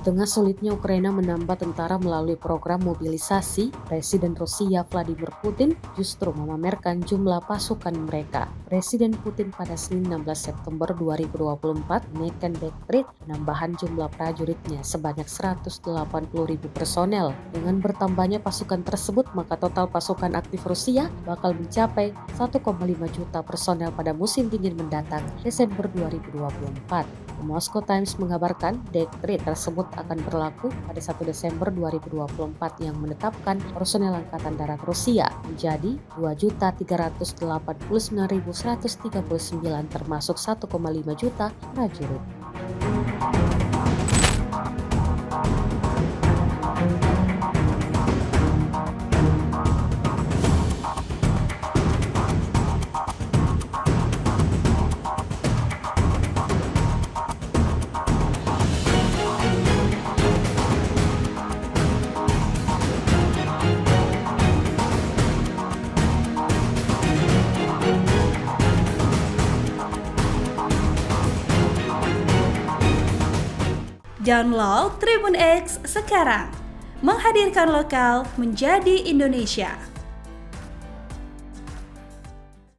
tengah sulitnya Ukraina menambah tentara melalui program mobilisasi, Presiden Rusia Vladimir Putin justru memamerkan jumlah pasukan mereka. Presiden Putin pada Senin 16 September 2024 menaikkan dekret penambahan jumlah prajuritnya sebanyak 180.000 personel. Dengan bertambahnya pasukan tersebut, maka total pasukan aktif Rusia bakal mencapai 1,5 juta personel pada musim dingin mendatang, Desember 2024. Moscow Times mengabarkan dekret tersebut akan berlaku pada 1 Desember 2024 yang menetapkan personel Angkatan Darat Rusia menjadi 2.389.139 termasuk 1,5 juta prajurit. Download Tribun X sekarang, menghadirkan lokal menjadi Indonesia.